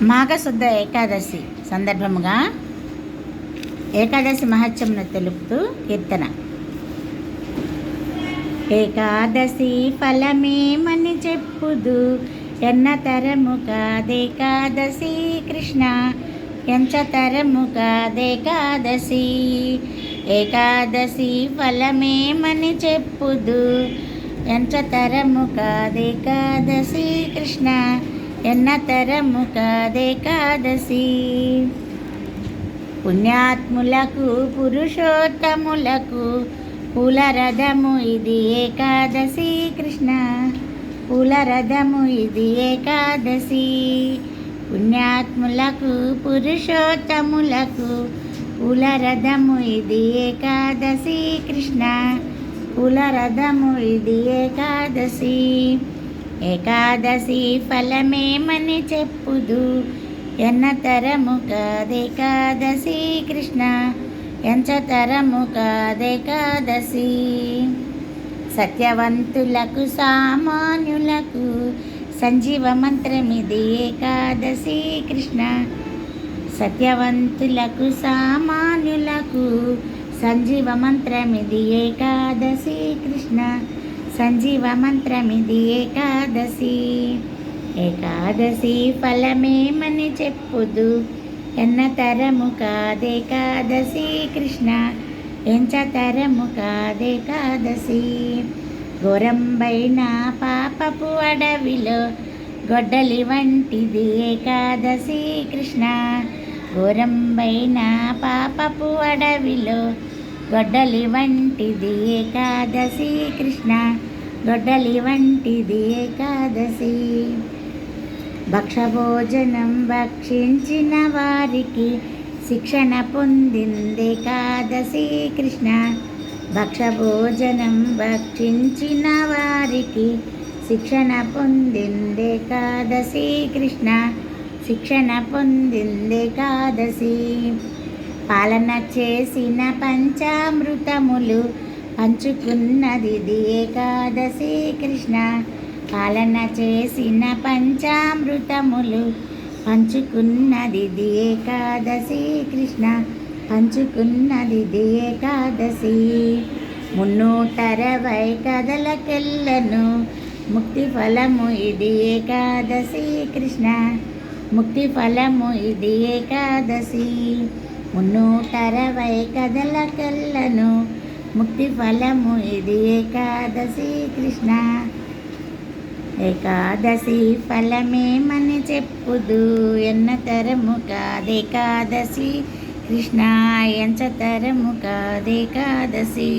మాఘశుద్ధ ఏకాదశి సందర్భముగా ఏకాదశి మహత్యమును తెలుపుతూ కీర్తన. ఏకాదశి ఫలమేమని చెప్పుదు, ఎన్న తరము కాదేకాదశి కృష్ణ, ఎంచ తరము కాదేకాదశి. ఏకాదశి ఫలమేమని చెప్పుదు, ఎంచ తరము కాదేకాదశి కృష్ణ, ఎన్న తరము కాదేకాదశి. పుణ్యాత్ములకు పురుషోత్తములకు పూలరథము ఇది ఏకాదశి కృష్ణ, పూలరథము ఇది ఏకాదశి. పుణ్యాత్ములకు పురుషోత్తములకు పూలరథము ఇది ఏకాదశి కృష్ణ, పూలరథము ఇది ఏకాదశి. ఏకాదశి ఫలమేమని చెప్పుదు, ఎన్న తరము కాదేకాదశి కృష్ణ, ఎంచ తరము కాదేకాదశి. సత్యవంతులకు సామాన్యులకు సంజీవ మంత్రమిది ఏకాదశి కృష్ణ, సత్యవంతులకు సామాన్యులకు సంజీవ మంత్రమిది ఏకాదశి కృష్ణ, సంజీవ మంత్రమిది ఏకాదశి. ఏకాదశి ఫలమేమని చెప్పుదు, ఎన్న తరము కాదేకాదశి కృష్ణ, ఎంచ తరము కాదేకాదశి. ఘోరంబైన పాపపు అడవిలో గొడ్డలి వంటిది ఏకాదశి కృష్ణ, ఘోరంబైన పాపపు అడవిలో గొడ్డలి వంటిది ఏకాదశి కృష్ణ, గొడ్డలి వంటిది ఏకాదశి. భక్షభోజనం భక్షించిన వారికి శిక్షణ పొందింది ఏకాదశి కృష్ణ, భక్షభోజనం భక్షించిన వారికి శిక్షణ పొందింది ఏకాదశి కృష్ణ, శిక్షణ పొందింది ఏకాదశి. పాలన చేసిన పంచామృతములు పంచుకున్నది ఏకాదశి కృష్ణ, పాలన చేసిన పంచామృతములు పంచుకున్నది ఏకాదశి కృష్ణ, పంచుకున్నది ఏకాదశి. 360 కథలకెళ్ళను ముక్తి ఫలము ఇది ఏకాదశి కృష్ణ, ముక్తి ఫలము ఇది ఏకాదశి. 360 కథలకెళ్ళను ముక్తి ఫలము ఇది ఏకాదశి కృష్ణ. ఏకాదశి ఫలమేమని చెప్పుదు, ఎన్న తరము కాదేకాదశి కృష్ణ, ఎంచ తరము కాదేకాదశి.